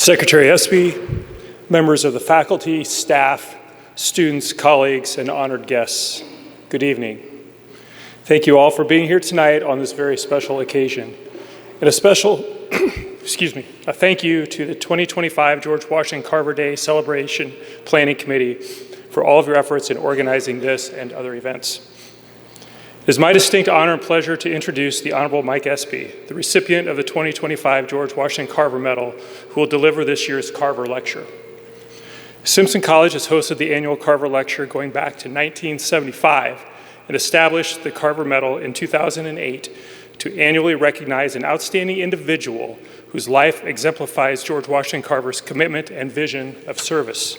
Secretary Espy, members of the faculty, staff, students, colleagues, and honored guests, good evening. Thank you all for being here tonight on this very special occasion. And a special, a thank you to the 2025 George Washington Carver Day Celebration Planning Committee for all of your efforts in organizing this and other events. It is my distinct honor and pleasure to introduce the Honorable Mike Espy, the recipient of the 2025 George Washington Carver Medal, who will deliver this year's Carver Lecture. Simpson College has hosted the annual Carver Lecture going back to 1975 and established the Carver Medal in 2008 to annually recognize an outstanding individual whose life exemplifies George Washington Carver's commitment and vision of service.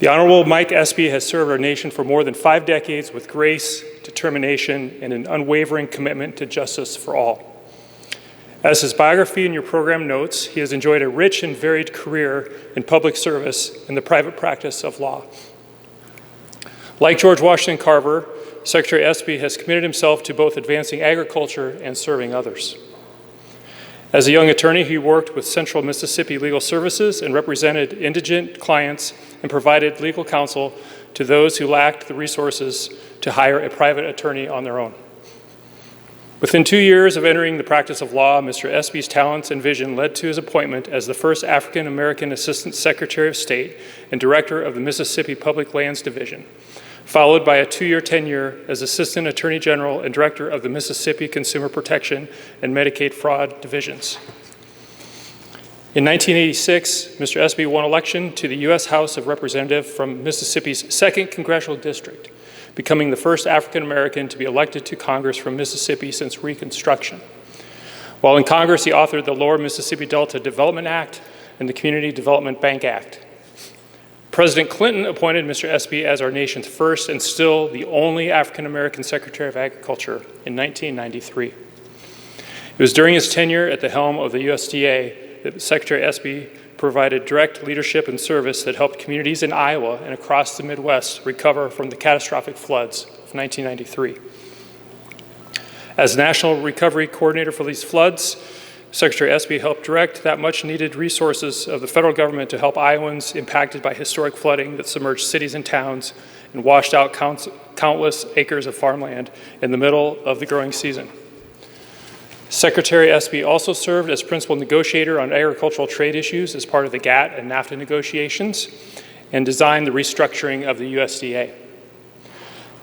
The Honorable Mike Espy has served our nation for more than 5 decades with grace, determination, and an unwavering commitment to justice for all. As his biography in your program notes, he has enjoyed a rich and varied career in public service and the private practice of law. Like George Washington Carver, Secretary Espy has committed himself to both advancing agriculture and serving others. As a young attorney, he worked with Central Mississippi Legal Services and represented indigent clients and provided legal counsel to those who lacked the resources to hire a private attorney on their own. Within 2 years of entering the practice of law, Mr. Espy's talents and vision led to his appointment as the first African-American Assistant Secretary of State and Director of the Mississippi Public Lands Division, followed by a 2-year tenure as Assistant Attorney General and Director of the Mississippi Consumer Protection and Medicaid Fraud Divisions. In 1986, Mr. Espy won election to the U.S. House of Representatives from Mississippi's 2nd Congressional District, becoming the first African American to be elected to Congress from Mississippi since Reconstruction. While in Congress, he authored the Lower Mississippi Delta Development Act and the Community Development Bank Act. President Clinton appointed Mr. Espy as our nation's first and still the only African American Secretary of Agriculture in 1993. It was during his tenure at the helm of the USDA that Secretary Espy provided direct leadership and service that helped communities in Iowa and across the Midwest recover from the catastrophic floods of 1993. As National Recovery Coordinator for these floods, Secretary Espy helped direct that much-needed resources of the federal government to help Iowans impacted by historic flooding that submerged cities and towns and washed out countless acres of farmland in the middle of the growing season. Secretary Espy also served as principal negotiator on agricultural trade issues as part of the GATT and NAFTA negotiations and designed the restructuring of the USDA.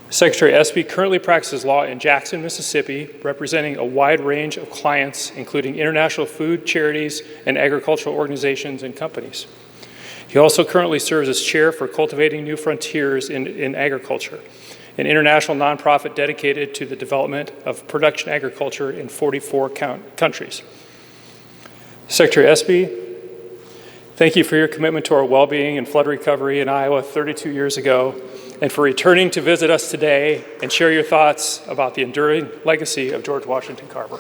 Secretary Espy currently practices law in Jackson, Mississippi, representing a wide range of clients, including international food charities and agricultural organizations and companies. He also currently serves as chair for Cultivating New Frontiers in Agriculture, an international nonprofit dedicated to the development of production agriculture in 44 countries. Secretary Espy, thank you for your commitment to our well-being and flood recovery in Iowa 32 years ago, and for returning to visit us today and share your thoughts about the enduring legacy of George Washington Carver.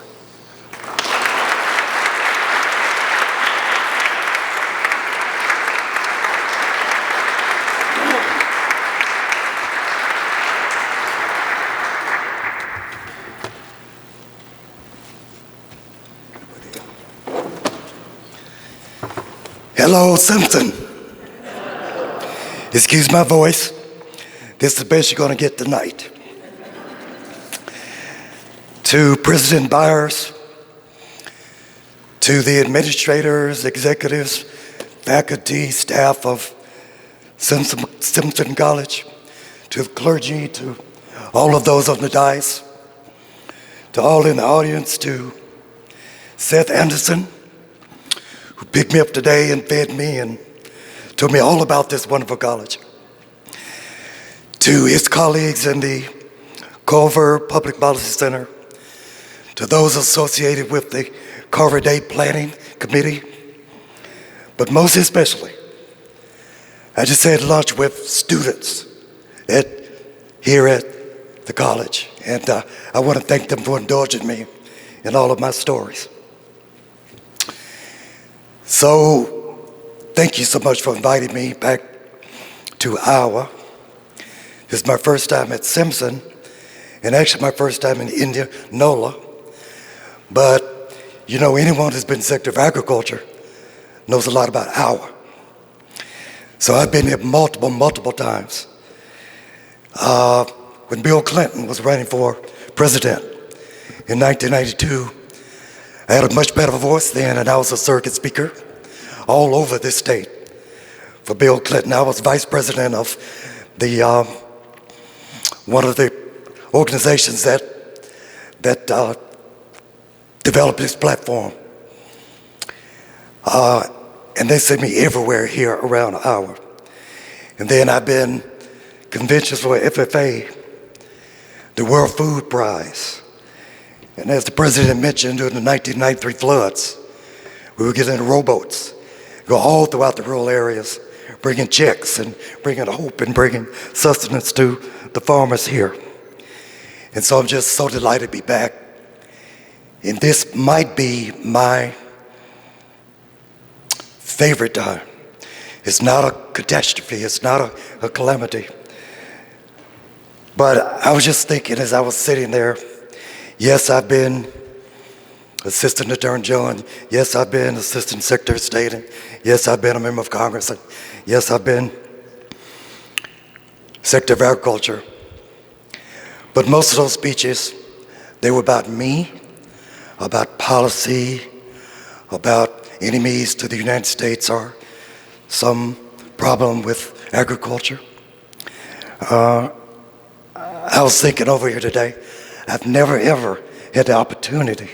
Hello, Simpson. Excuse my voice. This is the best you're going to get tonight. To President Byers, to the administrators, executives, faculty, staff of Simpson College, to the clergy, to all of those on the dais, to all in the audience, to Seth Anderson, who picked me up today and fed me and told me all about this wonderful college. To his colleagues in the Carver Public Policy Center, to those associated with the Carver Day Planning Committee, but most especially, I just had lunch with students here at the college, and I want to thank them for indulging me in all of my stories. So, thank you so much for inviting me back to Iowa. This is my first time at Simpson, and actually my first time in Indianola. But, you know, anyone who's been Secretary of Agriculture knows a lot about hour. So I've been here multiple times. When Bill Clinton was running for president in 1992, I had a much better voice then, and I was a circuit speaker all over this state for Bill Clinton. I was vice president of the one of the organizations that developed this platform. And they sent me everywhere here around an hour. And then I've been conventions for FFA, the World Food Prize. And as the president mentioned, during the 1993 floods, we would get in rowboats, go all throughout the rural areas, bringing checks and bringing hope and bringing sustenance to the farmers here. And so I'm just so delighted to be back. And this might be my favorite time. It's not a catastrophe, it's not a calamity. But I was just thinking as I was sitting there, yes, I've been Assistant Attorney General, and yes, I've been Assistant Secretary of State, and yes, I've been a member of Congress, and yes, I've been Secretary of Agriculture. But most of those speeches, they were about me, about policy, about enemies to the United States or some problem with agriculture. I was thinking over here today, I've never ever had the opportunity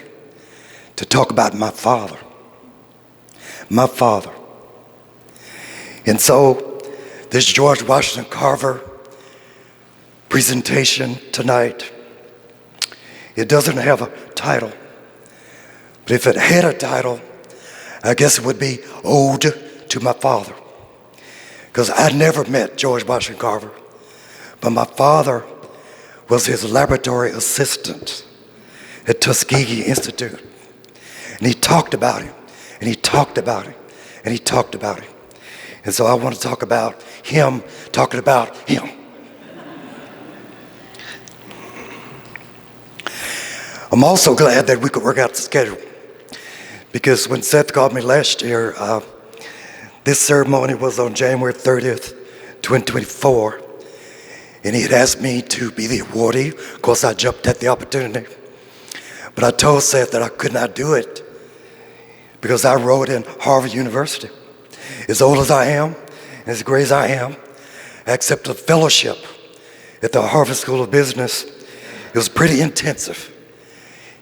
to talk about my father. My father. And so this George Washington Carver presentation tonight, it doesn't have a title. But if it had a title, I guess it would be Ode to My Father. Because I never met George Washington Carver, but my father was his laboratory assistant at Tuskegee Institute. And he talked about him, and he talked about him, and he talked about him. And so I want to talk about him talking about him. I'm also glad that we could work out the schedule, because when Seth called me last year, this ceremony was on January 30th, 2024, and he had asked me to be the awardee. Of course, I jumped at the opportunity, but I told Seth that I could not do it because I wrote in Harvard University. As old as I am, and as great as I am, I accepted a fellowship at the Harvard School of Business. It was pretty intensive.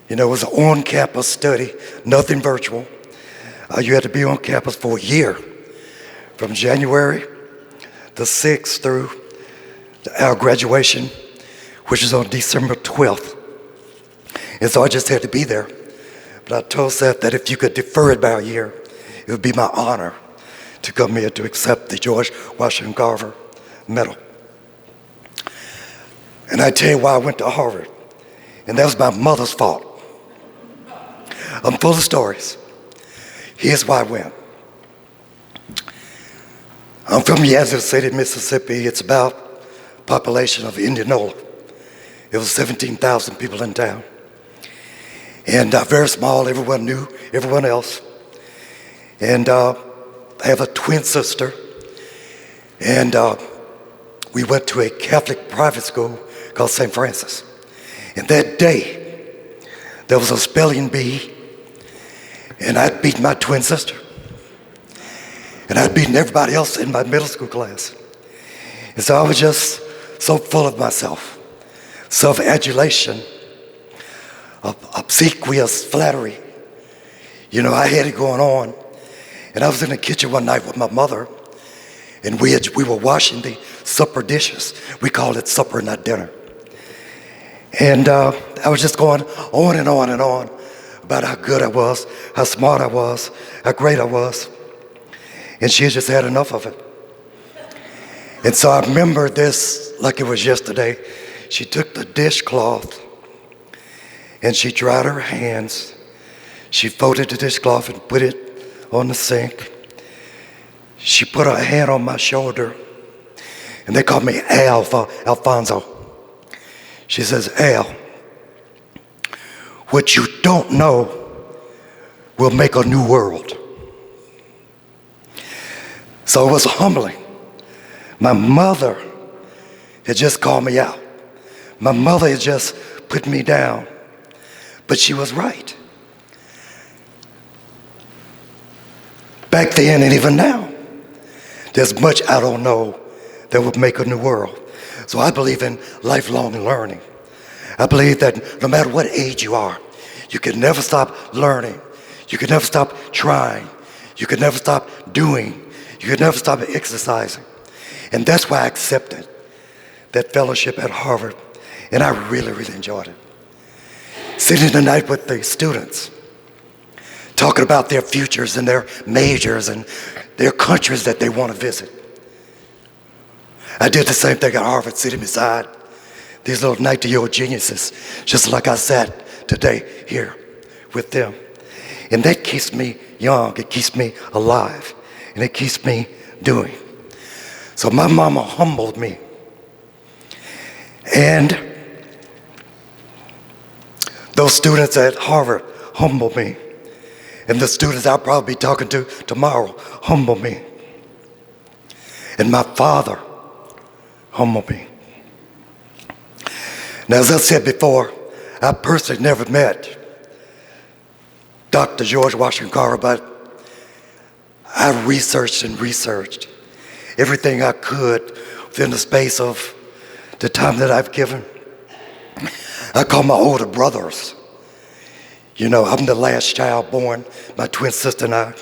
You know, it was an on-campus study, nothing virtual. You had to be on campus for a year, from January the 6th through our graduation, which is on December 12th. And so I just had to be there. But I told Seth that if you could defer it by a year, it would be my honor to come here to accept the George Washington Carver Medal. And I tell you why I went to Harvard. And that was my mother's fault. I'm full of stories. Here's why I went. I'm from Yazoo City, Mississippi. It's about a population of Indianola. It was 17,000 people in town. And very small, everyone knew everyone else. And I have a twin sister. And we went to a Catholic private school called St. Francis. And that day, there was a spelling bee, and I'd beaten my twin sister. And I'd beaten everybody else in my middle school class. And so I was just so full of myself, self-adulation, obsequious flattery. You know, I had it going on. And I was in the kitchen one night with my mother, and we were washing the supper dishes. We called it supper, not dinner. And I was just going on and on and on about how good I was, how smart I was, how great I was. And she had just had enough of it. And so I remember this like it was yesterday. She took the dishcloth and she dried her hands. She folded the dishcloth and put it on the sink. She put her hand on my shoulder, and they called me Al for Alfonso. She says, Al, what you don't know will make a new world. So it was humbling. My mother had just called me out. My mother had just put me down. But she was right. Back then and even now, there's much I don't know that would make a new world. So I believe in lifelong learning. I believe that no matter what age you are, you can never stop learning. You can never stop trying. You can never stop doing. You can never stop exercising. And that's why I accepted that fellowship at Harvard. And I really, really enjoyed it. Sitting tonight with the students, talking about their futures and their majors and their countries that they want to visit. I did the same thing at Harvard, sitting beside these little 90-year-old geniuses, just like I sat today here with them. And that keeps me young, it keeps me alive, and it keeps me doing. So my mama humbled me. And those students at Harvard humbled me. And the students I'll probably be talking to tomorrow humble me. And my father humbled me. Now, as I said before, I personally never met Dr. George Washington Carver, but I researched and researched everything I could within the space of the time that I've given. I call my older brothers. You know, I'm the last child born, my twin sister and I.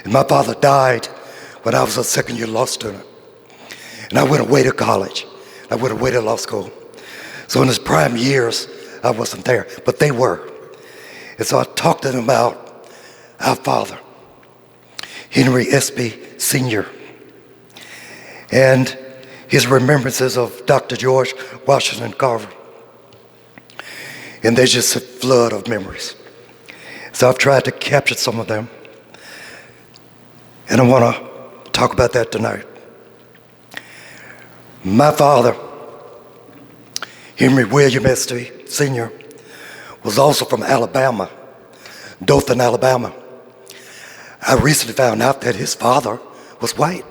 And my father died when I was a second-year law student. And I went away to college. I went away to law school. So in his prime years, I wasn't there, but they were. And so I talked to them about our father, Henry Espy Sr., and his remembrances of Dr. George Washington Carver. And there's just a flood of memories. So I've tried to capture some of them. And I want to talk about that tonight. My father, Henry William Espy Sr., was also from Alabama, Dothan, Alabama. I recently found out that his father was white,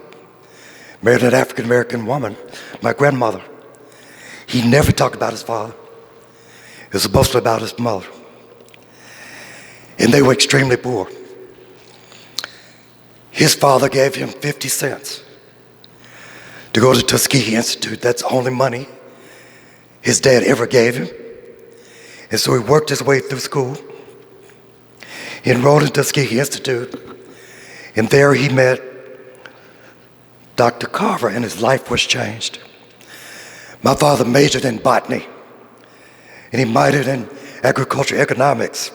married an African-American woman, my grandmother. He never talked about his father. It was mostly about his mother. And they were extremely poor. His father gave him 50 cents to go to Tuskegee Institute. That's the only money his dad ever gave him. And so he worked his way through school. He enrolled in Tuskegee Institute. And there he met Dr. Carver, and his life was changed. My father majored in botany, and he minored in agriculture economics.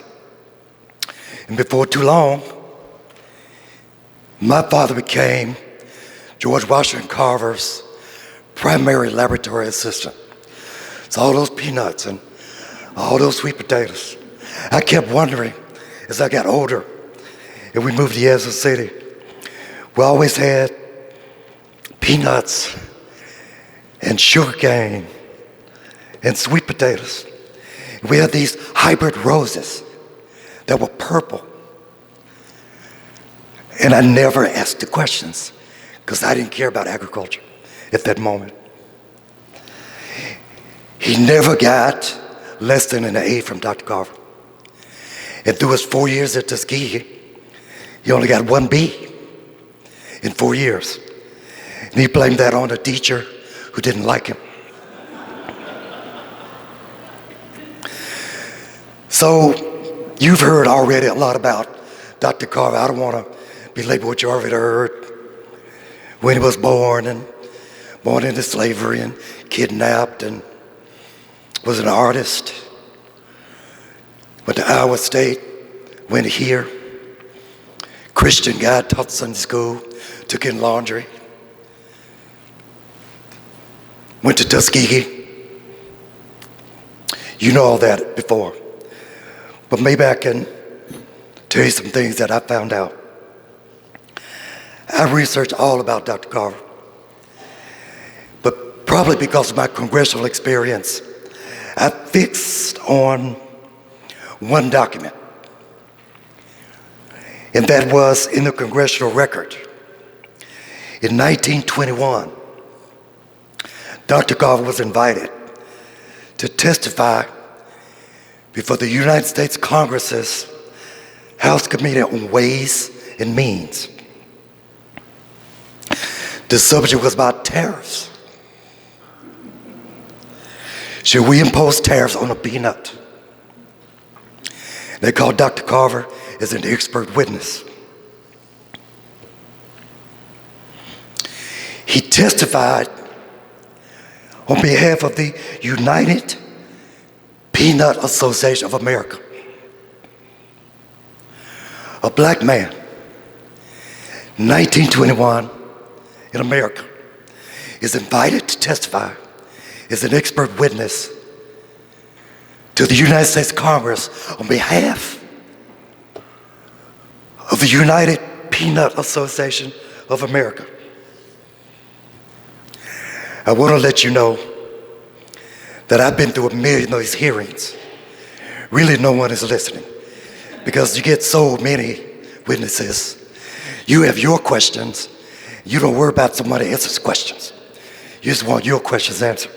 And before too long, my father became George Washington Carver's primary laboratory assistant. So all those peanuts and all those sweet potatoes. I kept wondering as I got older and we moved to Yazoo City, we always had peanuts and sugarcane and sweet potatoes. We had these hybrid roses that were purple. And I never asked the questions because I didn't care about agriculture at that moment. He never got less than an A from Dr. Carver. And through his 4 years at Tuskegee, he only got one B in 4 years. And he blamed that on a teacher who didn't like him. So you've heard already a lot about Dr. Carver. I don't want to belabor what you already heard. When he was born and born into slavery and kidnapped and was an artist. Went to Iowa State, went here. Christian guy, taught Sunday school, took in laundry. Went to Tuskegee. You know all that before. But maybe I can tell you some things that I found out. I researched all about Dr. Carver. But probably because of my congressional experience, I fixed on one document. And that was in the congressional record. In 1921, Dr. Carver was invited to testify before the United States Congress's House Committee on Ways and Means. The subject was about tariffs. Should we impose tariffs on a peanut? They called Dr. Carver as an expert witness. He testified on behalf of the United Peanut Association of America. A black man, 1921, in America, is invited to testify as an expert witness to the United States Congress on behalf of the United Peanut Association of America. I want to let you know that I've been through a million of these hearings. Really, no one is listening because you get so many witnesses. You have your questions. You don't worry about somebody else's questions. You just want your questions answered.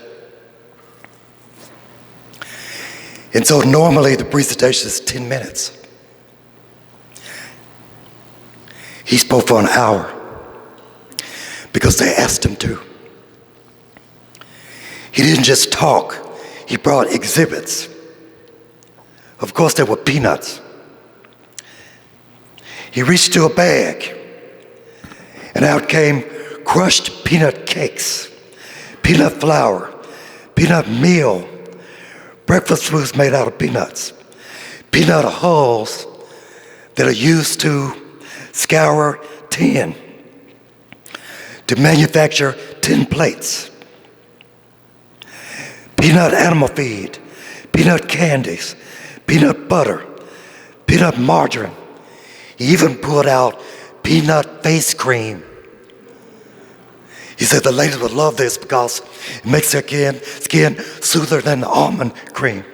And so normally the presentation is 10 minutes. He spoke for an hour because they asked him to. He didn't just talk, he brought exhibits. Of course, there were peanuts. He reached to a bag, and out came crushed peanut cakes, peanut flour, peanut meal, breakfast foods made out of peanuts, peanut hulls that are used to scour tin, to manufacture tin plates, peanut animal feed, peanut candies, peanut butter, peanut margarine. He even pulled out peanut face cream. He said the ladies would love this because it makes their skin smoother than the almond cream.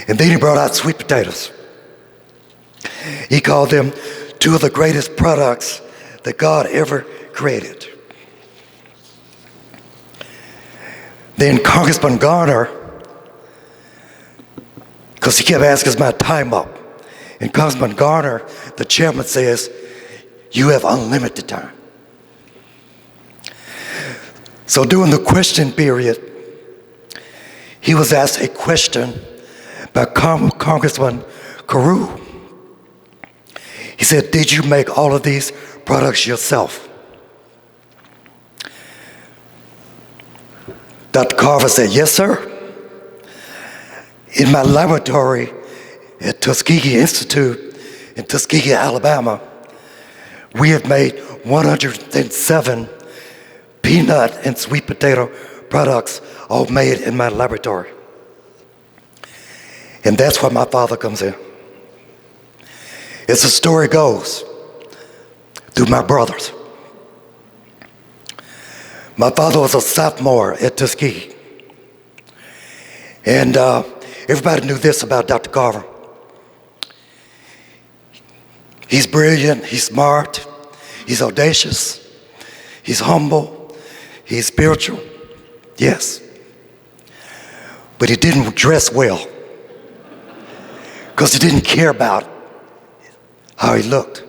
And then he brought out sweet potatoes. He called them two of the greatest products that God ever created. Then Congressman Garner, because he kept asking us my time up, and Congressman Garner, the chairman, says, "You have unlimited time." So during the question period, he was asked a question by Congressman Carew. He said, "Did you make all of these products yourself?" Dr. Carver said, "Yes, sir. In my laboratory at Tuskegee Institute in Tuskegee, Alabama, we have made 107 peanut and sweet potato products, all made in my laboratory." And that's where my father comes in. As the story goes, through my brothers. My father was a sophomore at Tuskegee. And everybody knew this about Dr. Carver. He's brilliant, he's smart, he's audacious, he's humble, he's spiritual, yes. But he didn't dress well because he didn't care about how he looked.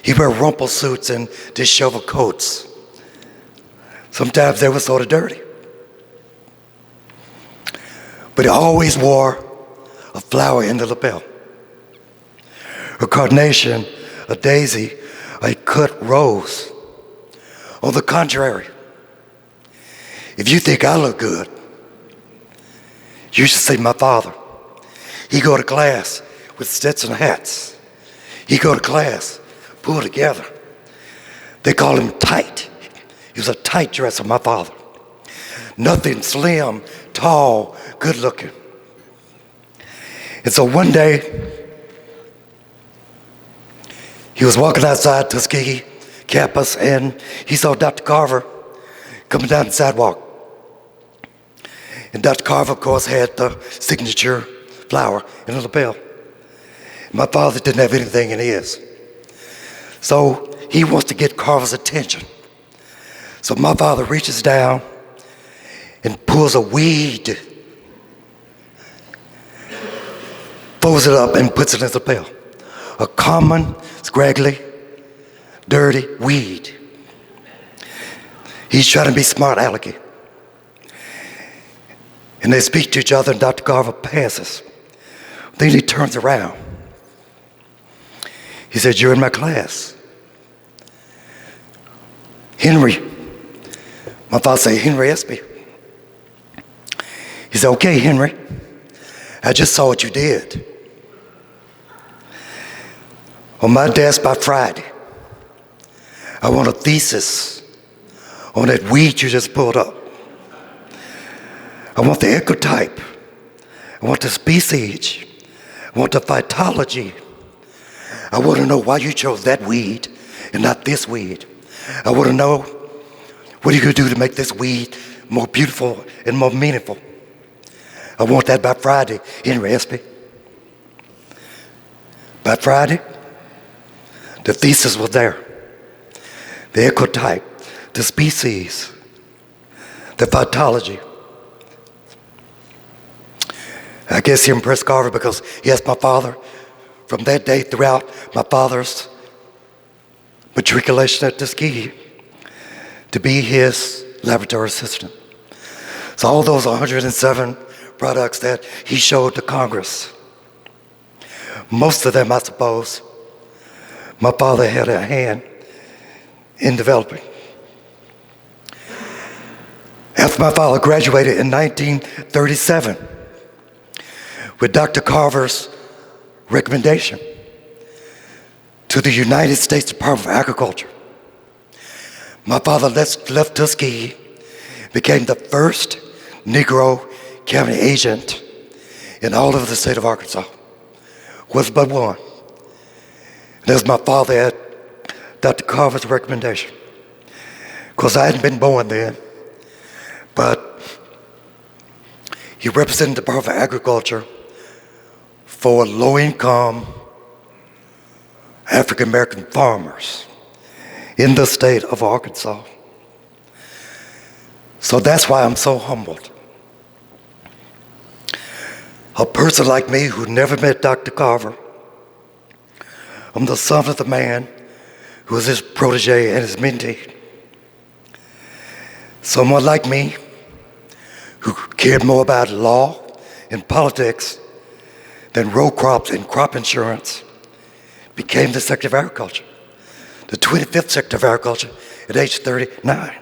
He wore rumple suits and disheveled coats. Sometimes they were sort of dirty. But he always wore a flower in the lapel. A carnation, a daisy, a cut rose. On the contrary, if you think I look good, you should see my father. He go to class with Stetson hats. He go to class, pulled together. They call him tight. He was a tight dresser, my father. Nothing slim, tall, good looking. And so one day, he was walking outside Tuskegee campus and he saw Dr. Carver coming down the sidewalk. And Dr. Carver, of course, had the signature flower in the lapel. My father didn't have anything in his. So he wants to get Carver's attention. So my father reaches down and pulls a weed, folds it up and puts it in his lapel. A common, scraggly, dirty weed. He's trying to be smart alecky. And they speak to each other, and Dr. Carver passes. Then he turns around. He said, "You're in my class." Henry. My father said, "Henry Espy." He said, "Okay, Henry, I just saw what you did. On my desk by Friday, I want a thesis on that weed you just pulled up. I want the ecotype. I want the species. I want the phytology. I want to know why you chose that weed and not this weed. I want to know what you could do to make this weed more beautiful and more meaningful. I want that by Friday, Henry Espy." By Friday, the thesis was there. The ecotype, the species, the phytology. I guess he impressed Carver because he asked my father from that day throughout my father's matriculation at Tuskegee to be his laboratory assistant. So all those 107 products that he showed to Congress, most of them, I suppose, my father had a hand in developing. After my father graduated in 1937 with Dr. Carver's recommendation to the United States Department of Agriculture, my father left Tuskegee, became the first Negro county agent in all of the state of Arkansas. Was but one. That was my father at Dr. Carver's recommendation. Of course, I hadn't been born then, but he represented the Department of Agriculture for low-income African-American farmers in the state of Arkansas. So that's why I'm so humbled. A person like me who never met Dr. Carver, I'm the son of the man who was his protege and his mentee. Someone like me who cared more about law and politics than row crops and crop insurance became the Secretary of Agriculture, the 25th Secretary of Agriculture at age 39.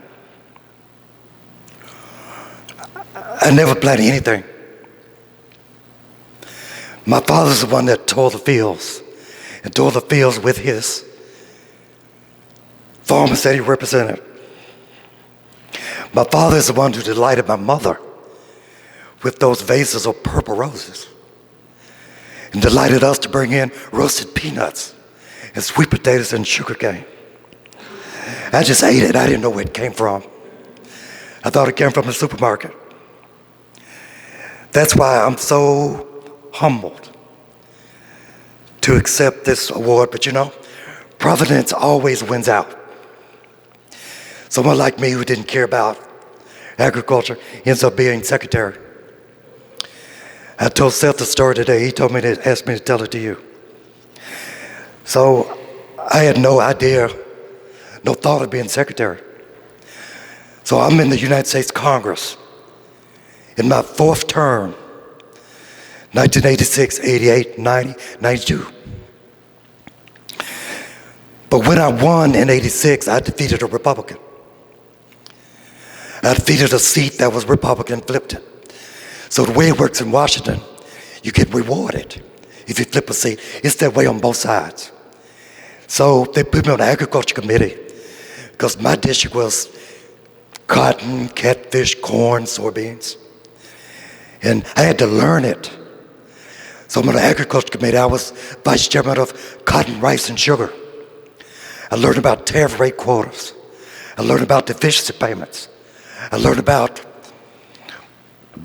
I never planned anything. My father's the one that tore the fields, and tore the fields with his farmers that he represented. My father is the one who delighted my mother with those vases of purple roses, and delighted us to bring in roasted peanuts and sweet potatoes and sugar cane. I just ate it. I didn't know where it came from. I thought it came from the supermarket. That's why I'm so humbled to accept this award. But you know, Providence always wins out. Someone like me who didn't care about agriculture ends up being secretary. I told Seth the story today. He told me to ask me to tell it to you. So I had no idea, no thought of being secretary. So I'm in the United States Congress in my fourth term, 1986, 88, 90, 92. But when I won in 86, I defeated a Republican. I defeated a seat that was Republican, flipped it. So the way it works in Washington, you get rewarded if you flip a seat. It's that way on both sides. So they put me on the agriculture committee because my district was cotton, catfish, corn, soybeans. And I had to learn it. So I'm on the agriculture committee. I was vice chairman of cotton, rice, and sugar. I learned about tariff rate quotas. I learned about deficiency payments. I learned about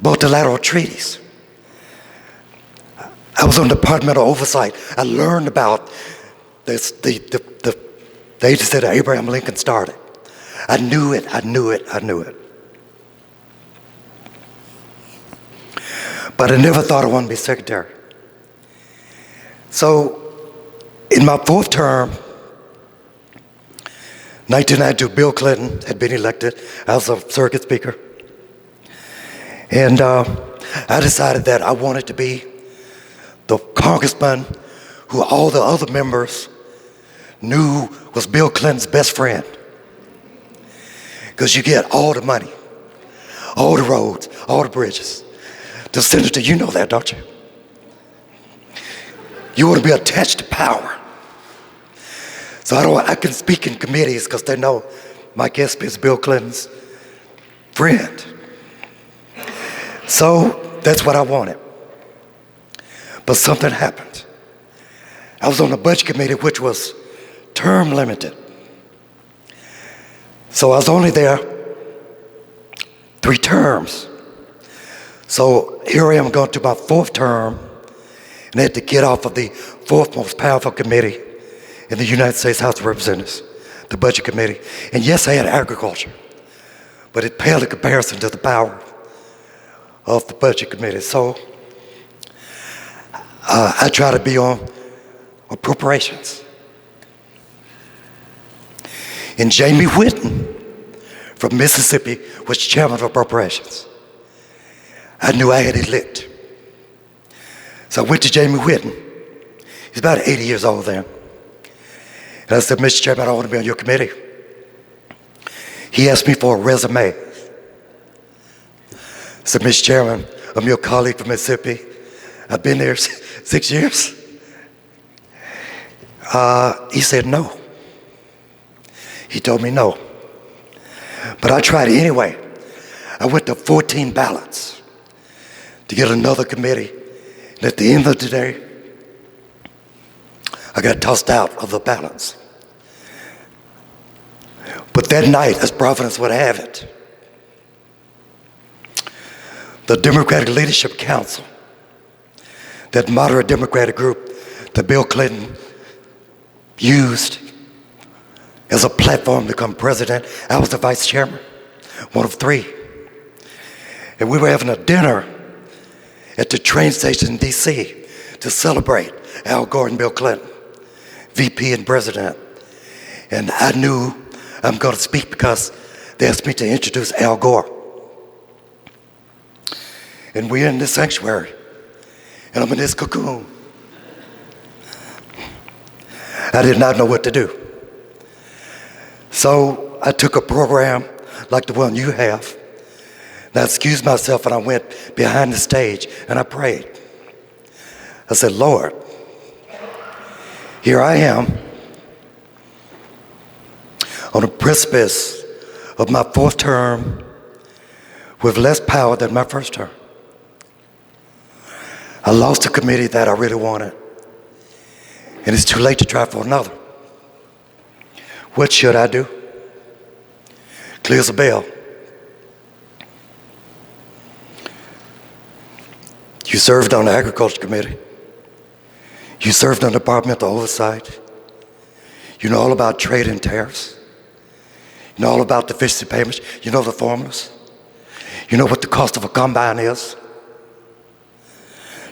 multilateral treaties. I was on departmental oversight. I learned about the the agency that Abraham Lincoln started. I knew it, I knew it, I knew it. But I never thought I wanted to be secretary. So in my fourth term, 1992, Bill Clinton had been elected as a circuit speaker. And I decided that I wanted to be the congressman who all the other members knew was Bill Clinton's best friend. Because you get all the money, all the roads, all the bridges. The senator, you know that, don't you? You want to be attached to power. So I can speak in committees because they know Mike Espy is Bill Clinton's friend. So that's what I wanted. But something happened. I was on the budget committee, which was term limited. So I was only there 3 terms. So here I am going to my 4th term, and I had to get off of the 4th most powerful committee in the United States House of Representatives, the Budget Committee. And yes, I had agriculture, but it paled in comparison to the power of the Budget Committee. So I try to be on appropriations. And Jamie Whitten from Mississippi was chairman of appropriations. I knew I had it licked. So I went to Jamie Whitten. He's about 80 years old then. And I said, Mr. Chairman, I want to be on your committee. He asked me for a resume. I said, Mr. Chairman, I'm your colleague from Mississippi. I've been there 6 years. He said no. He told me no. But I tried it anyway. I went to 14 ballots to get another committee. And at the end of the day, I got tossed out of the ballots. But that night, as Providence would have it, the Democratic Leadership Council, that moderate Democratic group that Bill Clinton used as a platform to become president, I was the vice chairman, one of 3. And we were having a dinner at the train station in D.C. to celebrate Al Gore and Bill Clinton, VP and president. And I knew I'm going to speak because they asked me to introduce Al Gore. And we're in this sanctuary, and I'm in this cocoon. I did not know what to do. So I took a program like the one you have, and I excused myself and I went behind the stage and I prayed. I said, Lord, here I am on the precipice of my 4th term with less power than my 1st term. I lost a committee that I really wanted, and it's too late to try for another. What should I do? Clear as a bell. You served on the Agriculture Committee. You served on Departmental Oversight. You know all about trade and tariffs. You know all about deficiency payments. You know the formulas. You know what the cost of a combine is.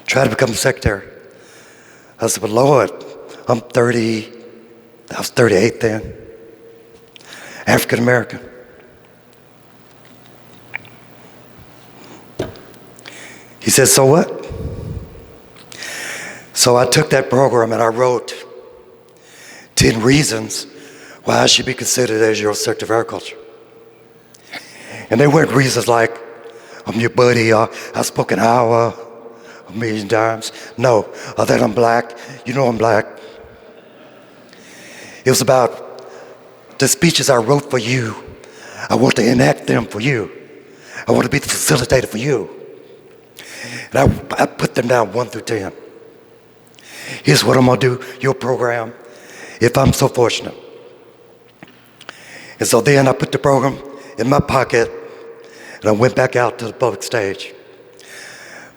Try to become the secretary. I said, but Lord, I'm 30, I was 38 then, African American. He said, so what? So I took that program and I wrote 10 reasons why I should be considered as your Secretary of Agriculture. And they weren't reasons like, I'm your buddy, I spoke an hour, 1,000,000 times. No, that I'm black, you know I'm black. It was about the speeches I wrote for you. I want to enact them for you. I want to be the facilitator for you. And I put them down 1 through 10. Here's what I'm going to do, your program, if I'm so fortunate. And so then I put the program in my pocket and I went back out to the public stage.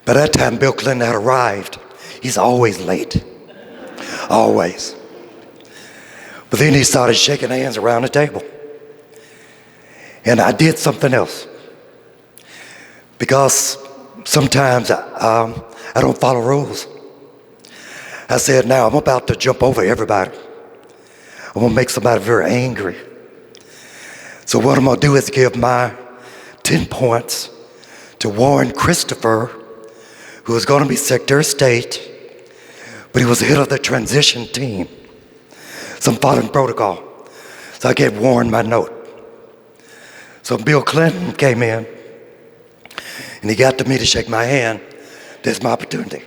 By that time, Bill Clinton had arrived. He's always late, always. But then he started shaking hands around the table. And I did something else. Because sometimes I don't follow rules. I said, now I'm about to jump over everybody. I'm going to make somebody very angry. So what I'm going to do is give my 10 points to Warren Christopher, who was going to be Secretary of State, but he was the head of the transition team. So I'm following protocol. So I gave Warren my note. So Bill Clinton came in, and he got to me to shake my hand. There's my opportunity.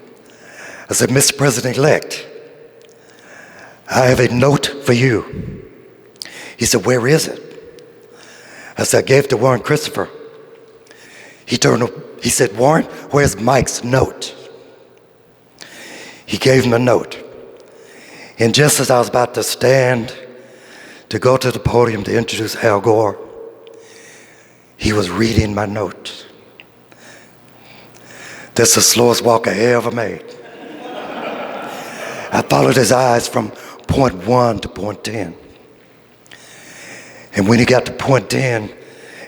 I said, Mr. President-elect, I have a note for you. He said, where is it? I said, I gave it to Warren Christopher. He said, Warren, where's Mike's note? He gave him a note. And just as I was about to stand to go to the podium to introduce Al Gore, he was reading my note. That's the slowest walk I ever made. I followed his eyes from point 1 to point 10. And when he got to point 10,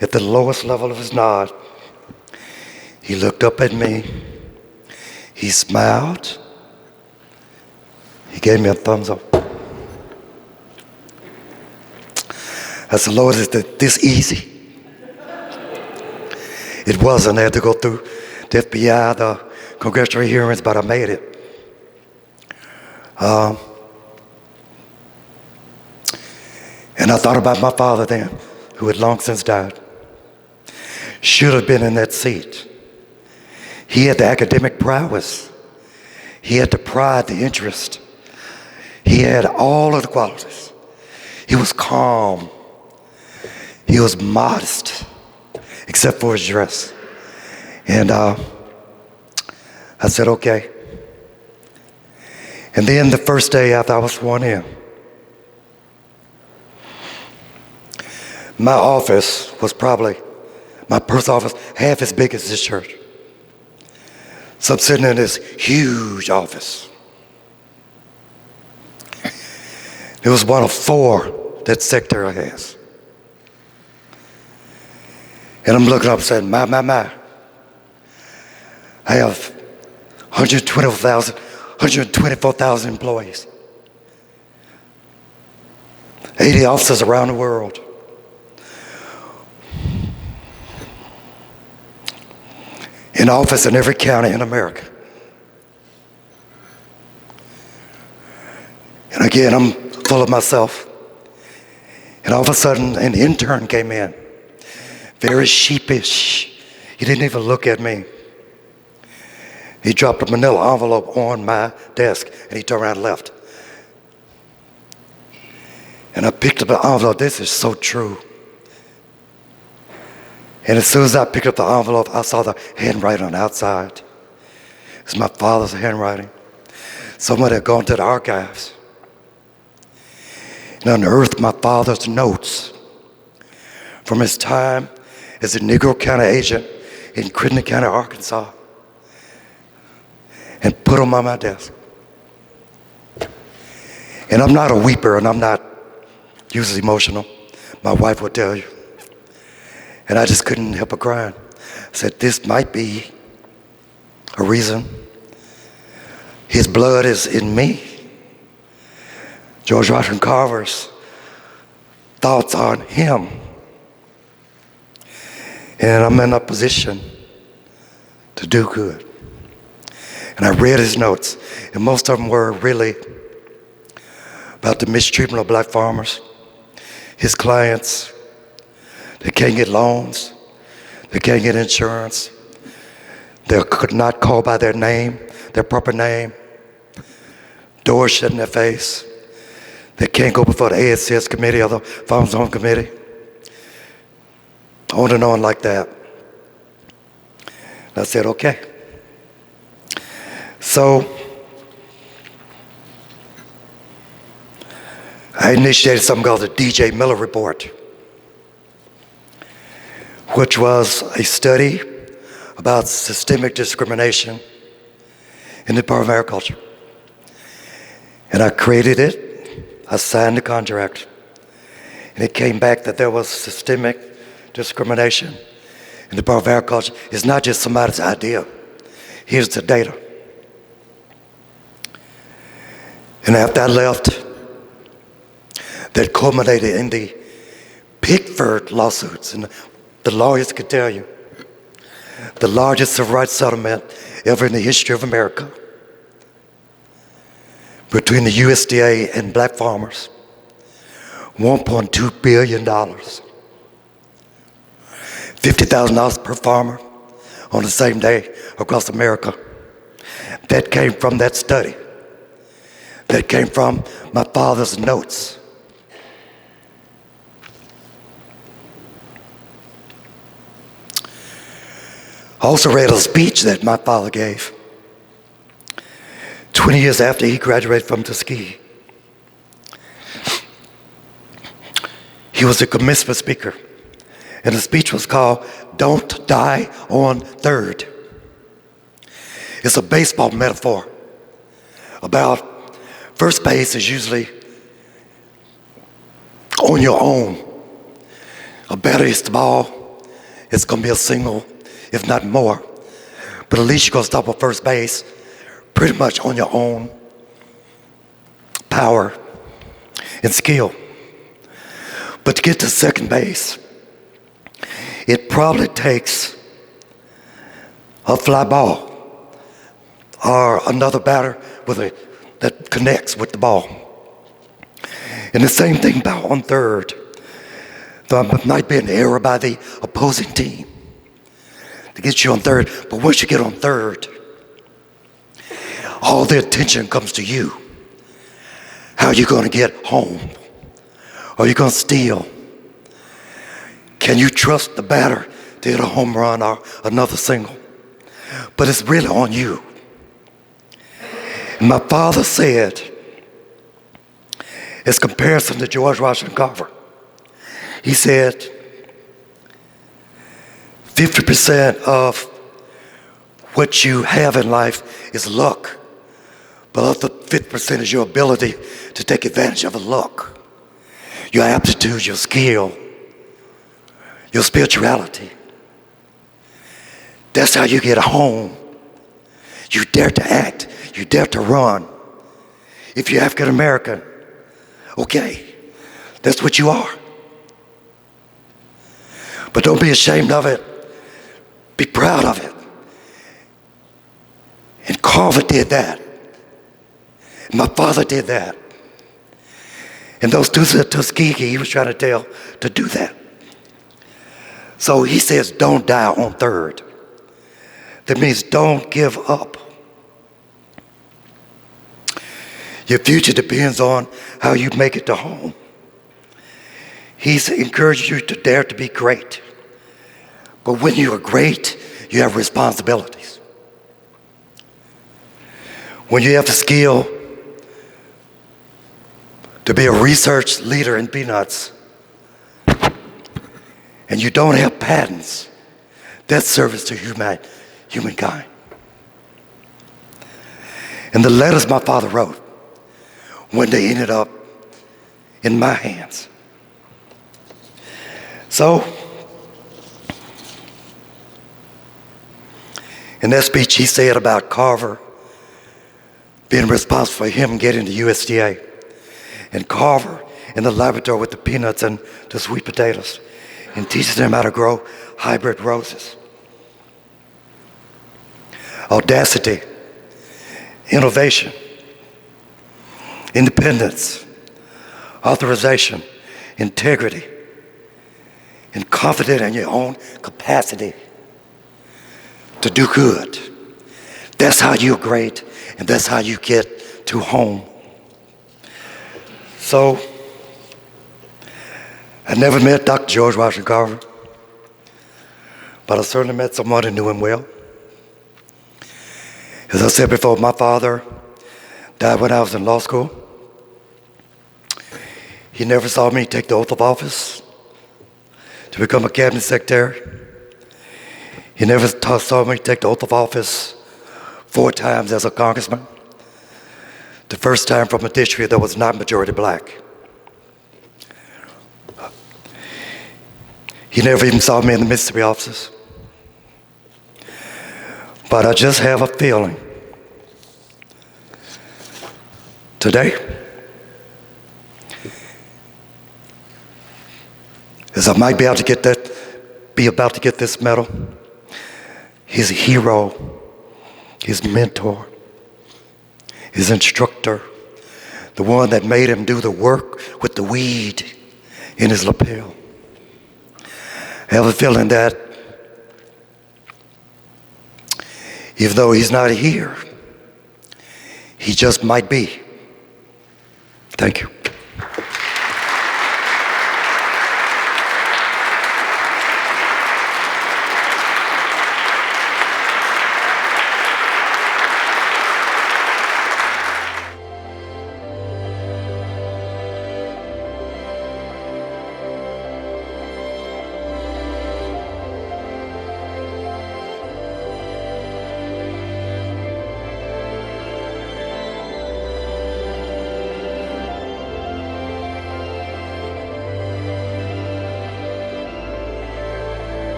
at the lowest level of his nod, he looked up at me. He smiled. He gave me a thumbs up. I said, Lord, is this easy? It wasn't. I had to go through the FBI, the congressional hearings, but I made it. And I thought about my father then, who had long since died. Should have been in that seat. He had the academic prowess. He had the pride, the interest. He had all of the qualities. He was calm. He was modest, except for his dress. And I said, okay. And then the first day after I was sworn in, my office was probably, my personal office, half as big as this church. So I'm sitting in this huge office. It was one of 4 that secretary has. And I'm looking up saying, my. I have 124,000 employees. 80 offices around the world. An office in every county in America. And again, I'm full of myself. And all of a sudden, an intern came in, very sheepish. He didn't even look at me. He dropped a manila envelope on my desk, and he turned around and left. And I picked up the envelope. This is so true. And as soon as I picked up the envelope, I saw the handwriting on the outside. It's my father's handwriting. Someone had gone to the archives and unearthed my father's notes from his time as a Negro County agent in Crittenden County, Arkansas, and put them on my desk. And I'm not a weeper, and I'm not usually emotional. My wife will tell you. And I just couldn't help but crying. I said, this might be a reason. His blood is in me. George Washington Carver's thoughts on him. And I'm in a position to do good. And I read his notes, and most of them were really about the mistreatment of black farmers, his clients. They can't get loans. They can't get insurance. They could not call by their name, their proper name. Doors shut in their face. They can't go before the ASCS committee or the Farm Zone committee. On and on like that. And I said, okay. So I initiated something called the DJ Miller Report, which was a study about systemic discrimination in the Department of Agriculture. And I created it, I signed the contract, and it came back that there was systemic discrimination in the Department of Agriculture. It's not just somebody's idea. Here's the data. And after I left, that culminated in the Pickford lawsuits. And the lawyers could tell you, the largest civil rights settlement ever in the history of America between the USDA and black farmers, $1.2 billion. $50,000 per farmer on the same day across America. That came from that study. That came from my father's notes. I also read a speech that my father gave 20 years after he graduated from Tuskegee. He was a commencement speaker, and the speech was called "Don't Die on Third." It's a baseball metaphor about first base is usually on your own. A batter hits the ball, it's going to be a single, if not more. But at least you're going to stop at first base pretty much on your own power and skill. But to get to second base, it probably takes a fly ball or another batter that connects with the ball. And the same thing about on third. There might be an error by the opposing team to get you on third, but once you get on third, all the attention comes to you. How are you going to get home? Are you going to steal? Can you trust the batter to hit a home run or another single? But it's really on you. And my father said, as comparison to George Washington Carver, he said, 50% of what you have in life is luck, but the 50% is your ability to take advantage of the luck, your aptitude, your skill, your spirituality. That's how you get home. You dare to act. You dare to run. If you're African American, okay, that's what you are. But don't be ashamed of it. Be proud of it. And Carver did that. And my father did that. And those two at Tuskegee, he was trying to tell to do that. So he says, don't die on third. That means don't give up. Your future depends on how you make it to home. He's encouraged you to dare to be great. But when you are great, you have responsibilities. When you have the skill to be a research leader in peanuts, and you don't have patents, that's service to humankind. And the letters my father wrote, when they ended up in my hands. So, in that speech he said about Carver being responsible for him getting the USDA, and Carver in the laboratory with the peanuts and the sweet potatoes, and teaches them how to grow hybrid roses. Audacity, innovation, independence, authorization, integrity, and confidence in your own capacity to do good. That's how you're great, and that's how you get to home. So, I never met Dr. George Washington Carver, but I certainly met someone who knew him well. As I said before, my father died when I was in law school. He never saw me take the oath of office to become a cabinet secretary. He never saw me take the oath of office 4 times as a congressman, The first time from a district that was not majority black. He never even saw me in the Mississippi offices. But I just have a feeling today, as I might be about to get this medal, his hero, his mentor, his instructor, the one that made him do the work with the weed in his lapel. I have a feeling that even though he's not here, he just might be. Thank you.